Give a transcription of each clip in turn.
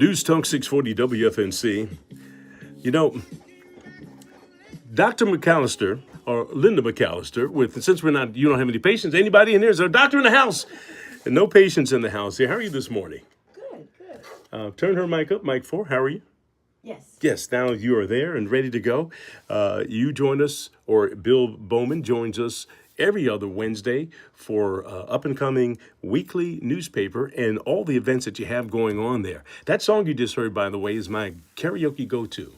News Talk 640 WFNC. You know, Dr. Mcallister, or Linda Mcallister, since you don't have any patients, anybody in there? Is there a doctor in the house? And no patients in the house here. How are you this morning? Good, good. Turn her mic up, mic 4. How are you? Yes. Yes, now you are there and ready to go. You join us, or Bill Bowman joins us every other Wednesday for up-and-coming weekly newspaper and all the events that you have going on there. That song you just heard, by the way, is my karaoke go-to.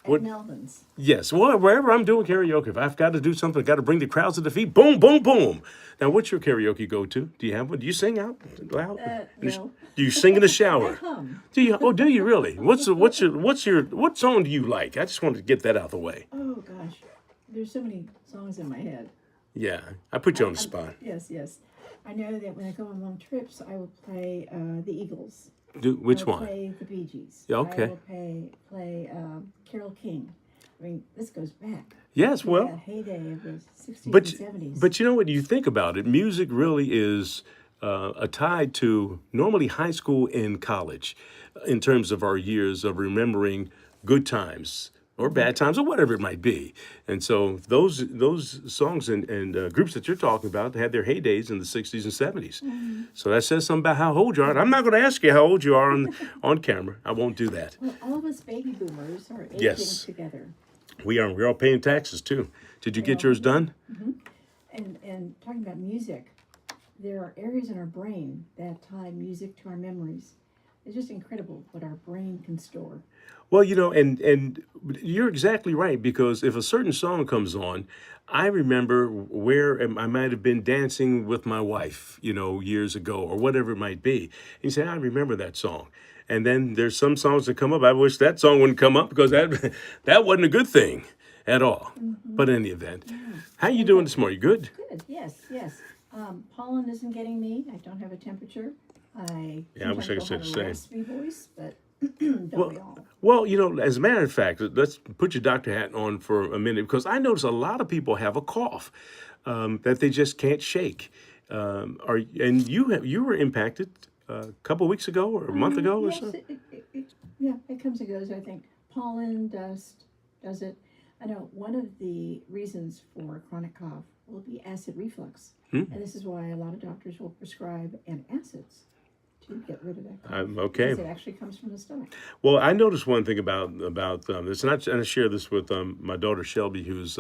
At Melvin's. Yes, well, wherever I'm doing karaoke, if I've got to do something, I've got to bring the crowds to the feet, boom, boom, boom. Now, what's your karaoke go-to? Do you have one? Do you sing out loud? No. Do you sing in the I shower? hum. Do you? Oh, do you really? What song do you like? I just wanted to get that out of the way. Oh, gosh. There's so many songs in my head. Yeah, I put you on the spot. Yes, yes. I know that when I go on long trips, I will play the Eagles. Which I will one? play the Bee Gees. Yeah, okay. I will play Carole King. I mean, this goes back. Yes, to well, that heyday of the 60s but and 70s. but you know what? You think about it. Music really is tied to normally high school and college, in terms of our years of remembering good times or bad times or whatever it might be. And so those songs and groups that you're talking about had their heydays in the 60s and 70s. So that says something about how old you are. And I'm not going to ask you how old you are on camera. I won't do that. Well, all of us baby boomers are aging Yes. together. We are. We're all paying taxes too. Did you get yours done? And talking about music, there are areas in our brain that tie music to our memories. It's just incredible what our brain can store. Well, and you're exactly right, because if a certain song comes on, I remember where I might have been dancing with my wife, years ago or whatever it might be. And you say, I remember that song. And then there's some songs that come up. I wish that song wouldn't come up because that wasn't a good thing at all. But in any event, how you doing this morning? You good? Good, yes, yes. Pollen isn't getting me. I don't have a temperature. I wish I could say the have a same. raspy voice, but don't we all? Well, as a matter of fact, let's put your doctor hat on for a minute, because I notice a lot of people have a cough that they just can't shake. And you were impacted a couple weeks ago or a month ago or Yes, so? it comes and goes. I think pollen, dust does it. I know one of the reasons for chronic cough will be acid reflux. And this is why a lot of doctors will prescribe antacids to get rid of that cough. Okay. Because it actually comes from the stomach. Well, I noticed one thing about this, and I share this with my daughter Shelby, who's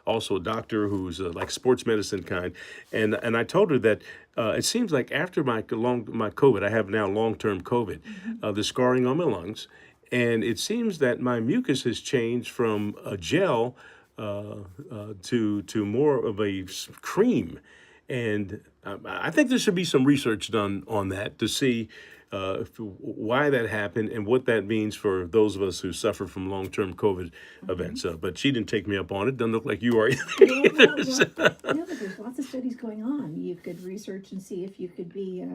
also a doctor, who's like sports medicine kind, and I told her that it seems like after my COVID, I have now long-term COVID, the scarring on my lungs, and it seems that my mucus has changed from a gel to more of a cream. And I think there should be some research done on that to see why that happened and what that means for those of us who suffer from long-term COVID events. But she didn't take me up on it. Doesn't look like you are either. But there's lots of studies going on. You could research and see if you could be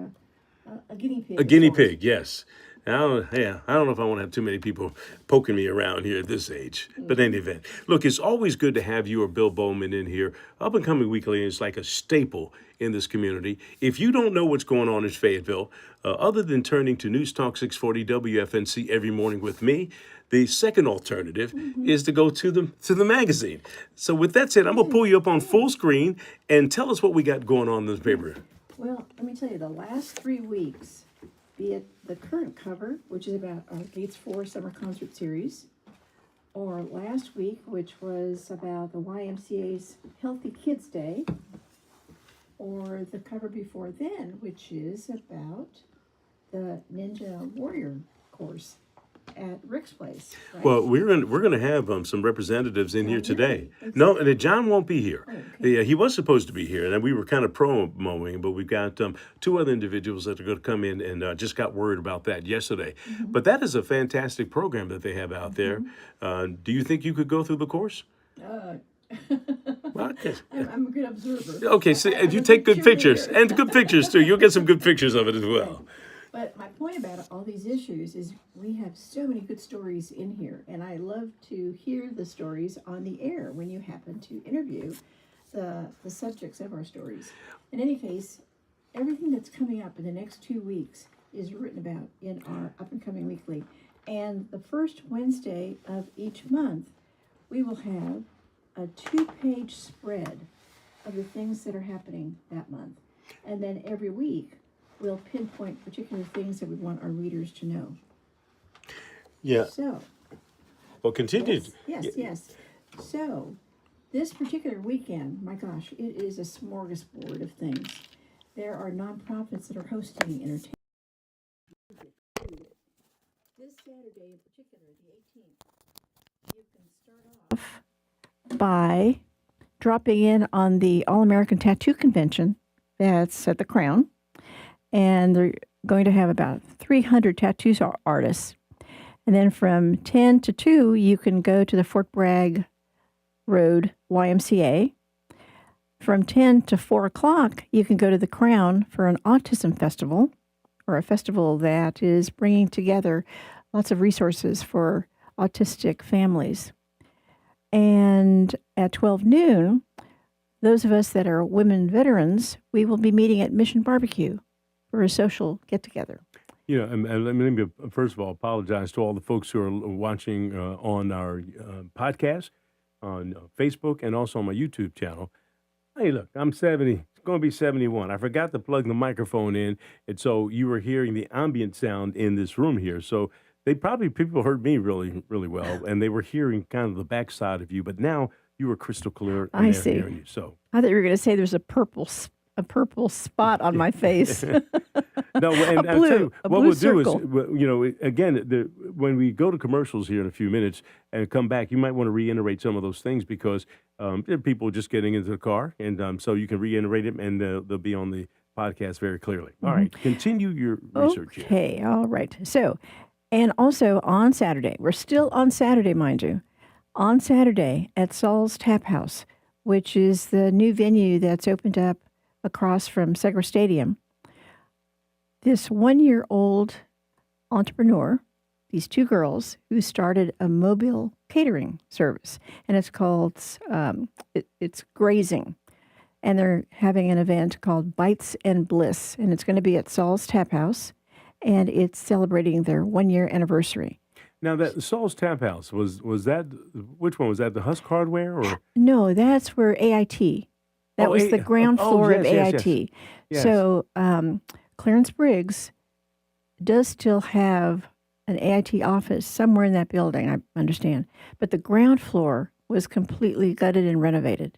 a guinea pig. A guinea pig, yes. Now, yeah, I don't know if I want to have too many people poking me around here at this age. But in any event, look, it's always good to have you or Bill Bowman in here. Up and Coming Weekly is like a staple in this community. If you don't know what's going on in Fayetteville, other than turning to News Talk 640 WFNC every morning with me, the second alternative is to go to the magazine. So with that said, I'm going to pull you up on full screen and tell us what we got going on in this paper. Well, let me tell you, the last 3 weeks, be it the current cover, which is about our Gates 4 Summer Concert Series, or last week, which was about the YMCA's Healthy Kids Day, or the cover before then, which is about the Ninja Warrior course at Rick's place. Right? Well, we're gonna have some representatives in here today. Exactly. No, and John won't be here. Okay. Yeah, he was supposed to be here, and we were kind of promoting, but we've got two other individuals that are going to come in, and just got word about that yesterday. But that is a fantastic program that they have out there. Do you think you could go through the course? Well, I'm a good observer. okay, so you take good pictures, and good pictures too. You'll get some good pictures of it as well. But my point about all these issues is we have so many good stories in here, and I love to hear the stories on the air when you happen to interview the subjects of our stories. In any case, everything that's coming up in the next 2 weeks is written about in our Up and Coming Weekly. And the first Wednesday of each month, we will have a 2-page spread of the things that are happening that month. And then every week, we'll pinpoint particular things that we want our readers to know. Yeah. So, Well, continue. yes. So, this particular weekend, my gosh, it is a smorgasbord of things. There are nonprofits that are hosting entertainment. This Saturday in particular, the 18th, you can start off by dropping in on the All-American Tattoo Convention that's at the Crown. And they're going to have about 300 tattoo artists. And then from 10 to 2, you can go to the Fort Bragg Road YMCA. From 10 to 4 o'clock, you can go to the Crown for an autism festival, or a festival that is bringing together lots of resources for autistic families. And at 12 noon, those of us that are women veterans, we will be meeting at Mission Barbecue for a social get-together. You know, and let me first of all apologize to all the folks who are watching on our podcast, on Facebook, and also on my YouTube channel. Hey, look, I'm 70, it's going to be 71. I forgot to plug the microphone in, and so you were hearing the ambient sound in this room here. So people heard me really, really well, and they were hearing kind of the backside of you, but now you were crystal clear. And I see. Hearing you, so. I thought you were going to say there's a purple spot on my face. No, and I'll tell you, what blue we'll circle. do is, you know, again, when we go to commercials here in a few minutes and come back, you might want to reiterate some of those things because there are people just getting into the car, and so you can reiterate them, and they'll be on the podcast very clearly. All right, continue your research here. Okay, all right. So, and also on Saturday, we're still on Saturday, mind you, on Saturday at Saul's Tap House, which is the new venue that's opened up across from Segra Stadium. This 1-year-old entrepreneur, these 2 girls who started a mobile catering service, and it's called, it's Grazing. And they're having an event called Bites and Bliss, and it's going to be at Saul's Tap House, and it's celebrating their 1-year anniversary. Now, that Saul's Tap House, was that, which one? Was that the Husk Hardware? Or? No, that's where AIT, that was the ground floor of AIT. Yes. So Clarence Briggs does still have an AIT office somewhere in that building, I understand. But the ground floor was completely gutted and renovated.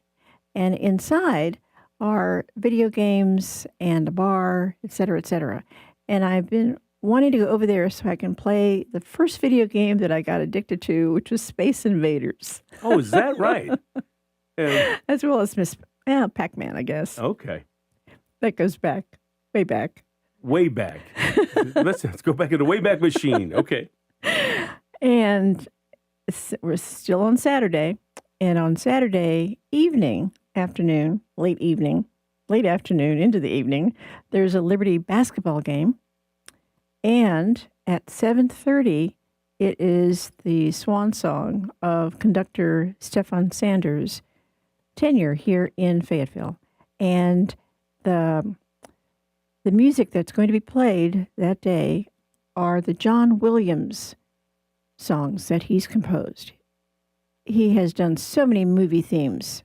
And inside are video games and a bar, et cetera, et cetera. And I've been wanting to go over there so I can play the first video game that I got addicted to, which was Space Invaders. Oh, is that right? As well as Pac-Man, I guess. Okay. That goes back, way back. Way back. Let's go back in the Wayback Machine. Okay. And we're still on Saturday. And on Saturday afternoon, late afternoon into the evening, there's a Liberty basketball game. And at 7:30, it is the swan song of conductor Stefan Sanders' tenure here in Fayetteville. And the music that's going to be played that day are the John Williams songs that he's composed. He has done so many movie themes,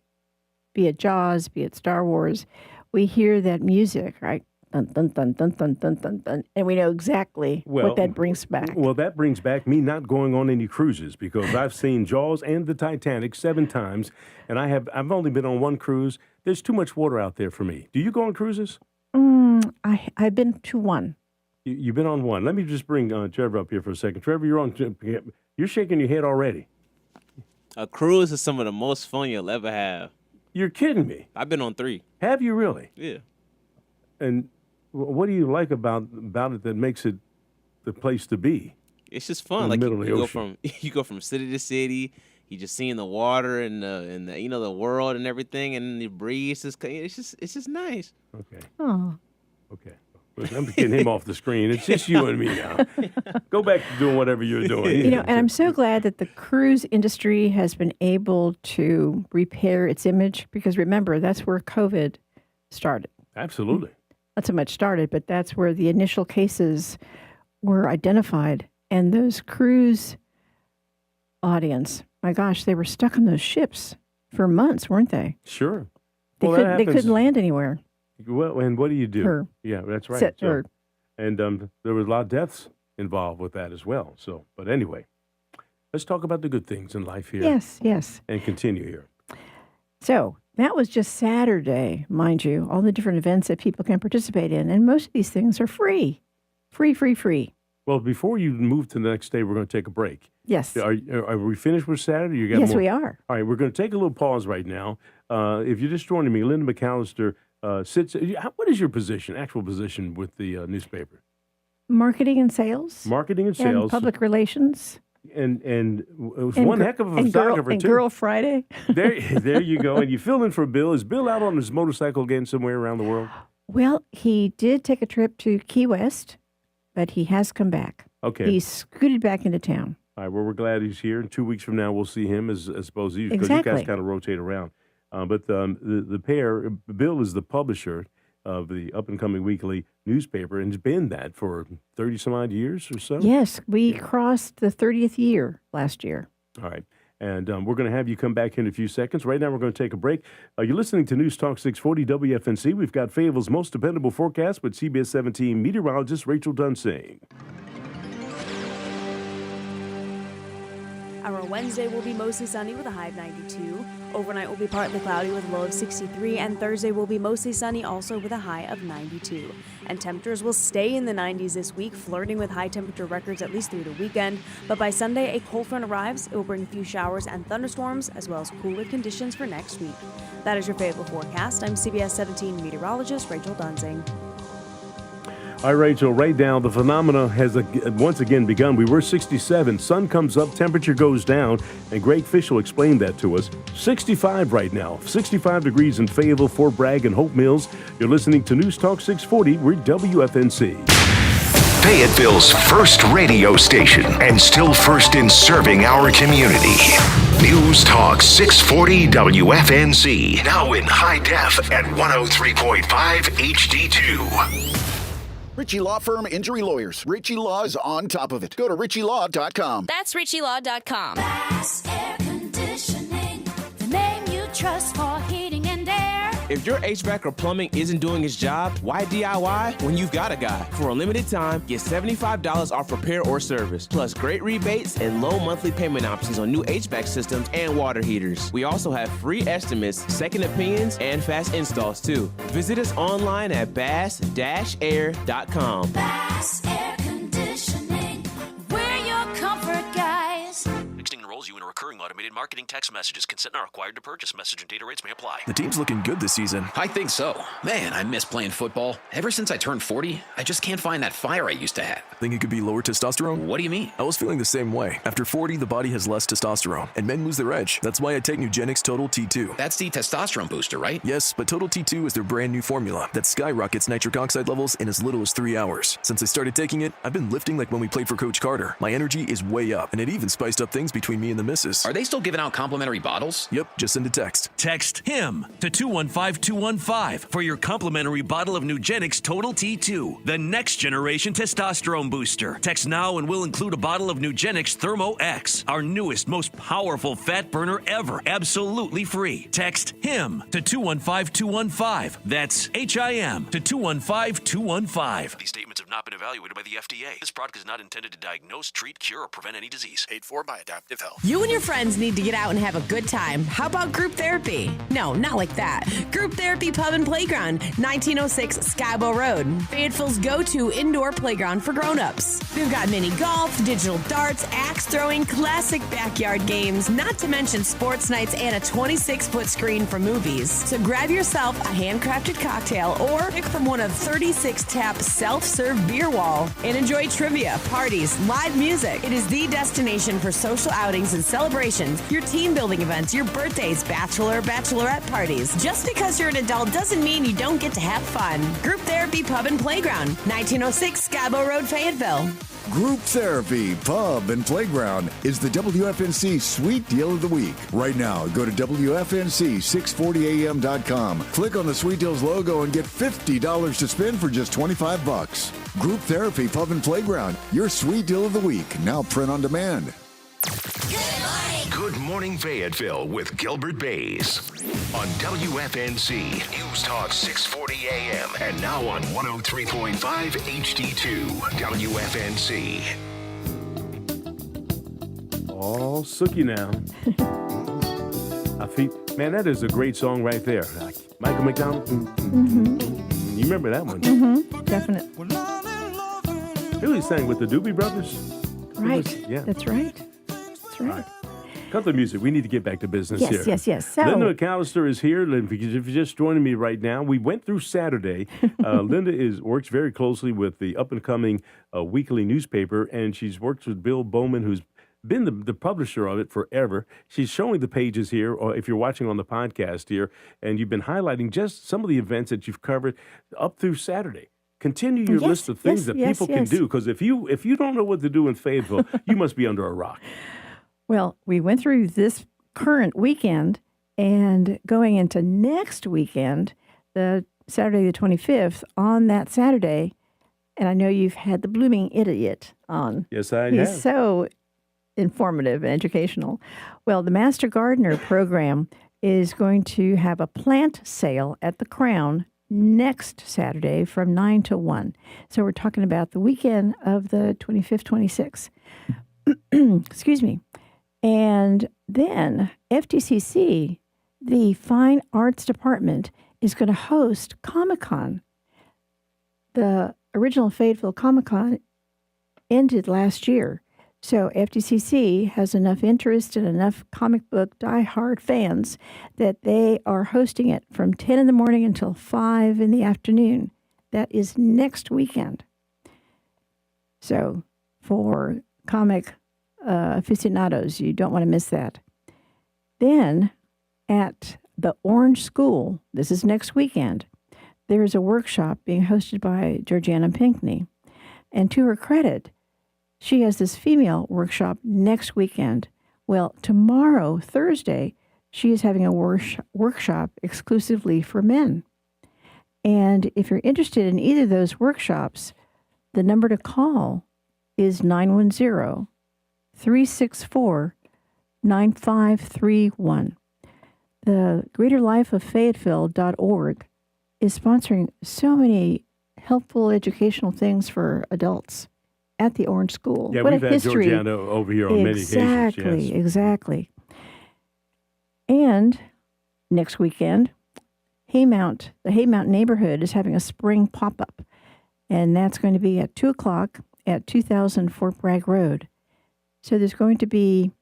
be it Jaws, be it Star Wars. We hear that music, right? Dun, dun, dun, dun, dun, dun, dun, dun, and we know exactly what that brings back. Well, that brings back me not going on any cruises because I've seen Jaws and the Titanic 7 times, and I've only been on one cruise. There's too much water out there for me. Do you go on cruises? I've been to one. You've been on one. Let me just bring Trevor up here for a second. Trevor, you're shaking your head already. A cruise is some of the most fun you'll ever have. You're kidding me. I've been on 3. Have you really? Yeah. And what do you like about it that makes it the place to be? It's just fun. In the Like middle of the ocean. you go from city to city. You just seeing the water and the the world and everything, and the breeze is it's just nice. Okay. Oh. Okay. Listen, I'm getting him off the screen. It's just you and me now. Go back to doing whatever you're doing. And I'm so glad that the cruise industry has been able to repair its image because remember, that's where COVID started. Absolutely. not so much started, but that's where the initial cases were identified. And those cruise audience, my gosh, they were stuck on those ships for months, weren't they? Sure. They, Well, they couldn't land anywhere. Well, and what do you do? Or Yeah, that's right. or And there was a lot of deaths involved with that as well. So, but anyway, let's talk about the good things in life here. yes. And continue here. So that was just Saturday, mind you, all the different events that people can participate in. And most of these things are free. Free. Well, before you move to the next day, we're going to take a break. Yes. Are we finished with Saturday? You got Yes, more? we are. All right, we're going to take a little pause right now. If you're just joining me, Linda Mcallister sits. What is your position, actual position with the newspaper? Marketing and sales. Marketing and sales. And public relations. And it was one heck of a photographer, and too. Girl Friday. There you go. And you fill in for Bill. Is Bill out on his motorcycle again somewhere around the world? Well, he did take a trip to Key West, but he has come back. Okay. He scooted back into town. All right, well, we're glad he's here. And 2 weeks from now, we'll see him as opposed to you. Because Exactly. you guys kind of rotate around. But the pair, Bill is the publisher of the up-and-coming weekly newspaper, and has been that for 30-some-odd years or so. Yes, we crossed the 30th year last year. All right. And we're going to have you come back in a few seconds. Right now, we're going to take a break. You're listening to News Talk 640 WFNC. We've got Fayetteville's most dependable forecast with CBS 17 meteorologist Rachel Dunsing. Our Wednesday will be mostly sunny with a high of 92. Overnight will be partly cloudy with a low of 63, and Thursday will be mostly sunny also with a high of 92. And temperatures will stay in the 90s this week, flirting with high temperature records at least through the weekend. But by Sunday, a cold front arrives. It will bring a few showers and thunderstorms, as well as cooler conditions for next week. That is your Fayetteville forecast. I'm CBS 17 meteorologist Rachel Dunsing. All right, Rachel, right now, the phenomena has once again begun. We were 67. Sun comes up, temperature goes down, and Greg Fish will explain that to us. 65 right now. 65 degrees in Fayetteville, Fort Bragg, and Hope Mills. You're listening to News Talk 640. We're WFNC. Fayetteville's first radio station, and still first in serving our community. News Talk 640 WFNC. Now in high def at 103.5 HD2. Ritchie Law Firm Injury Lawyers. Ritchie Law is on top of it. Go to ritchielaw.com. That's ritchielaw.com. Bass Air Conditioning, the name you trust for heating and air. If your HVAC or plumbing isn't doing its job, why DIY when you've got a guy? For a limited time, get $75 off repair or service, plus great rebates and low monthly payment options on new HVAC systems and water heaters. We also have free estimates, second opinions, and fast installs too. Visit us online at bass-air.com. Bass Air Conditioning, we're your comfort guys. Texting enrolls you in a recurring automated marketing text messages. Consent not required to purchase. Message and data rates may apply. The team's looking good this season. I think so. Man, I miss playing football. Ever since I turned 40, I just can't find that fire I used to have. Think it could be lower testosterone? What do you mean? I was feeling the same way. After 40, the body has less testosterone, and men lose their edge. That's why I take Nugenix Total T2. That's the testosterone booster, right? Yes, but Total T2 is their brand new formula that skyrockets nitric oxide levels in as little as 3 hours. Since I started taking it, I've been lifting like when we played for Coach Carter. My energy is way up, and it even spiced up things between me and the missus. Are they still giving out complimentary bottles? Yep, just send a text. Text HIM to 215-215 for your complimentary bottle of Nugenix Total T2, the next generation testosterone booster. Text now and we'll include a bottle of Nugenix Thermo X, our newest, most powerful fat burner ever, absolutely free. Text HIM to 215-215. That's HIM to 215-215. These statements have not been evaluated by the FDA. This product is not intended to diagnose, treat, cure, or prevent any disease. Paid for by Adaptive Health. You and your friends need to get out and have a good time. How about group therapy? No, not like that. Group Therapy Pub and Playground, 1906 Skybo Road. Fayetteville's go-to indoor playground for grown-ups. We've got mini golf, digital darts, axe throwing, classic backyard games, not to mention sports nights and a 26-foot screen for movies. So grab yourself a handcrafted cocktail or pick from one of 36 tap self-serve beer wall and enjoy trivia, parties, live music. It is the destination for social outings and celebrations, your team building events, your birthdays, bachelorette parties. Just because you're an adult doesn't mean you don't get to have fun. Group Therapy Pub and Playground, 1906 Scarborough Road, Fayetteville. Group Therapy Pub and Playground is the WFNC Sweet Deal of the Week. Right now, go to WFNC640am.com. Click on the Sweet Deals logo and get $50 to spend for just $25. Group Therapy Pub and Playground, your Sweet Deal of the Week. Now print on demand. Good morning, Fayetteville with Gilbert Bays on WFNC News Talk 640 AM and now on 103.5 HD2 WFNC. All sooky now. Man, that is a great song right there. Michael McDonald. Mm-hmm. You remember that one? Mm-hmm. Definitely. He really sang with the Doobie Brothers. Right. Yeah. That's right. That's right. Cut the music. We need to get back to business here. Yes. So, Linda Mcallister is here. If you're just joining me right now, we went through Saturday. Linda works very closely with the up-and-coming weekly newspaper, and she's worked with Bill Bowman, who's been the publisher of it forever. She's showing the pages here, or if you're watching on the podcast here, and you've been highlighting just some of the events that you've covered up through Saturday. Continue your list of things that people can do, because if you don't know what to do in Fayetteville, you must be under a rock. Well, we went through this current weekend, and going into next weekend, the Saturday the 25th, on that Saturday, and I know you've had the Blooming Idiot on. Yes, I have. He's so informative and educational. Well, the Master Gardener program is going to have a plant sale at the Crown next Saturday from 9 to 1. So we're talking about the weekend of the 25th, 26th. Excuse me. And then FTCC, the Fine Arts Department, is going to host Comic-Con. The original Fayetteville Comic-Con ended last year. So FTCC has enough interest and enough comic book diehard fans that they are hosting it from 10 in the morning until 5 in the afternoon. That is next weekend. So for comic aficionados, you don't want to miss that. Then at the Orange School, this is next weekend, there is a workshop being hosted by Georgiana Pinckney. And to her credit, she has this female workshop next weekend. Well, tomorrow, Thursday, she is having a workshop exclusively for men. And if you're interested in either of those workshops, the number to call is 910-364-9531. The GreaterLifeOfFayetteville.org is sponsoring so many helpful educational things for adults at the Orange School. Yeah, what we've a had history. Georgiana over here on many occasions. Exactly. And next weekend, the Haymount neighborhood is having a spring pop-up, and that's going to be at 2 o'clock at 2000 Fort Bragg Road. So there's going to be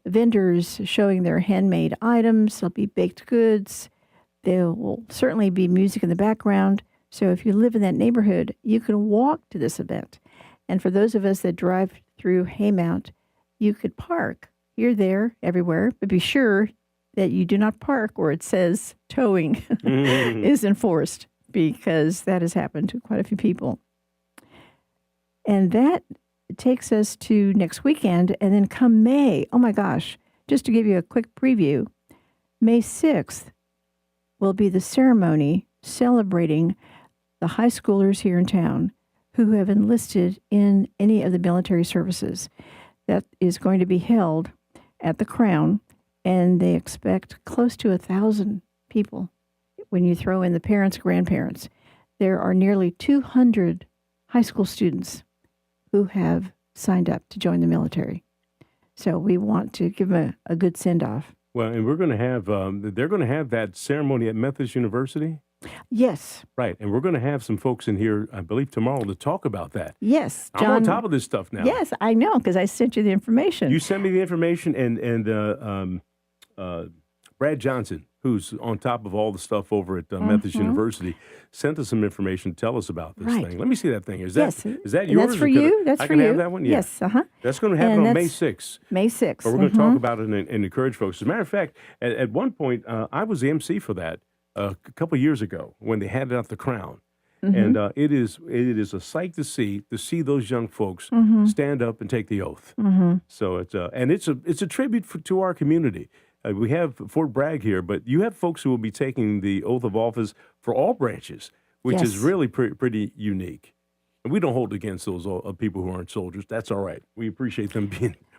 vendors showing their handmade items. There'll be baked goods. There will certainly be music in the background. So if you live in that neighborhood, you can walk to this event. And for those of us that drive through Haymount, you could park here, there, everywhere, but be sure that you do not park where it says towing is enforced, because that has happened to quite a few people. And that takes us to next weekend. And then come May, oh my gosh, just to give you a quick preview, May 6th will be the ceremony celebrating the high schoolers here in town who have enlisted in any of the military services. That is going to be held at the Crown, and they expect close to 1,000 people when you throw in the parents, grandparents. There are nearly 200 high school students who have signed up to join the military. So we want to give them a good send-off. Well, and we're going to have, they're going to have that ceremony at Methodist University. Yes. Right. And we're going to have some folks in here, I believe, tomorrow to talk about that. Yes. I'm on top of this stuff now. Yes, I know, because I sent you the information. You sent me the information, and Brad Johnson, who's on top of all the stuff over at Methodist University, sent us some information. Tell us about this thing. Let me see that thing. Is that And yours? that's for you. That's I for can you. have that one? Yeah. Yes. That's going to happen on May 6th. May 6th. But we're going to talk about it and encourage folks. As a matter of fact, at one point, I was the MC for that a couple of years ago when they handed out the crown. And it is a sight to see those young folks stand up and take the oath. So it's a tribute to our community. We have Fort Bragg here, but you have folks who will be taking the oath of office for all branches, which is really pretty unique. And we don't hold against those people who aren't soldiers. That's all right. We appreciate them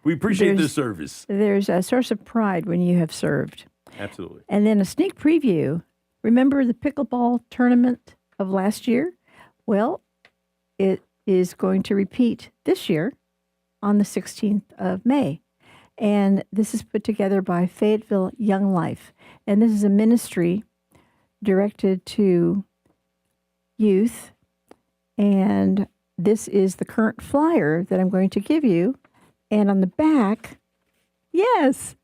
we appreciate their service. There's a source of pride when you have served. Absolutely. And then a sneak preview. Remember the pickleball tournament of last year? Well, it is going to repeat this year on the 16th of May. And this is put together by Fayetteville Young Life. And this is a ministry directed to youth. And this is the current flyer that I'm going to give you. And on the back, yes.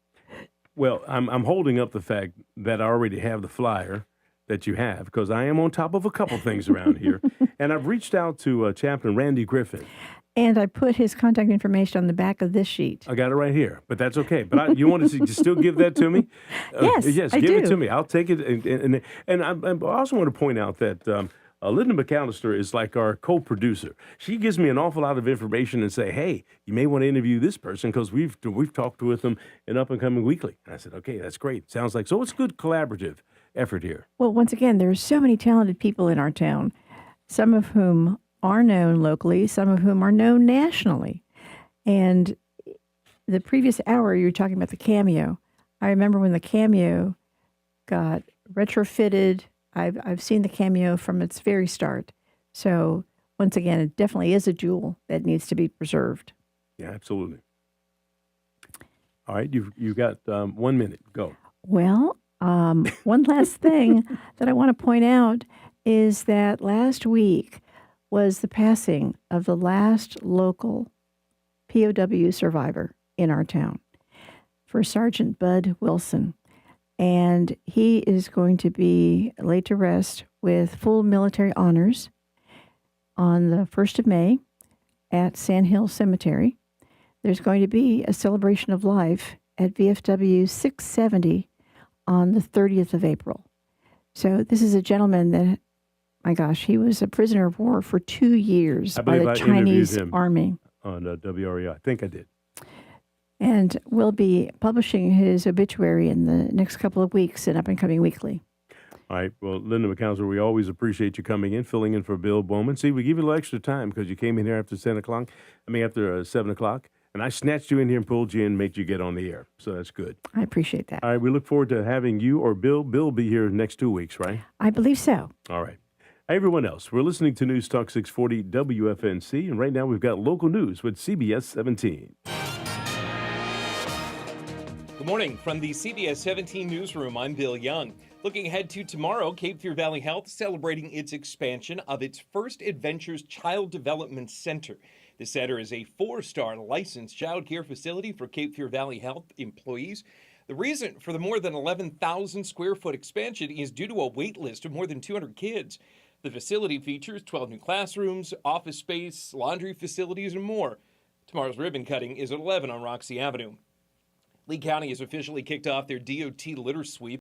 Well, I'm holding up the fact that I already have the flyer that you have, because I am on top of a couple things around here. And I've reached out to Chaplain Randy Griffin. And I put his contact information on the back of this sheet. I got it right here, but that's okay. But you want to still give that to me? Yes, I give do. It to me. I'll take it. And I also want to point out that Linda Mcallister is like our co-producer. She gives me an awful lot of information and say, hey, you may want to interview this person because we've talked with them in Up and Coming Weekly. And I said, okay, that's great. Sounds like, so it's good collaborative effort here. Well, once again, there are so many talented people in our town, some of whom are known locally, some of whom are known nationally. And the previous hour, you were talking about the Cameo. I remember when the Cameo got retrofitted. I've seen the Cameo from its very start. So once again, it definitely is a jewel that needs to be preserved. Yeah, absolutely. All right, you've got 1 minute. Go. Well, one last thing that I want to point out is that last week was the passing of the last local POW survivor in our town, First Sergeant Bud Wilson. And he is going to be laid to rest with full military honors on the 1st of May at Sand Hill Cemetery. There's going to be a celebration of life at VFW 670 on the 30th of April. So this is a gentleman that, my gosh, he was a prisoner of war for 2 years by the Chinese army. On WREI. I think I did. And we'll be publishing his obituary in the next couple of weeks in Up and Coming Weekly. All right. Well, Linda Mcallister, we always appreciate you coming in, filling in for Bill Bowman. See, we give you a little extra time because you came in here after 7 o'clock. After 7 o'clock. And I snatched you in here and pulled you in and made you get on the air. So that's good. I appreciate that. All right. We look forward to having you or Bill. Bill will be here next 2 weeks, right? I believe so. All right. Everyone else, we're listening to News Talk 640 WFNC. And right now we've got local news with CBS 17. Good morning from the CBS 17 newsroom. I'm Bill Young. Looking ahead to tomorrow, Cape Fear Valley Health celebrating its expansion of its First Adventures Child Development Center. The center is a 4-star licensed child care facility for Cape Fear Valley Health employees. The reason for the more than 11,000 square foot expansion is due to a wait list of more than 200 kids. The facility features 12 new classrooms, office space, laundry facilities, and more. Tomorrow's ribbon cutting is at 11 on Roxy Avenue. Lee County has officially kicked off their DOT litter sweep.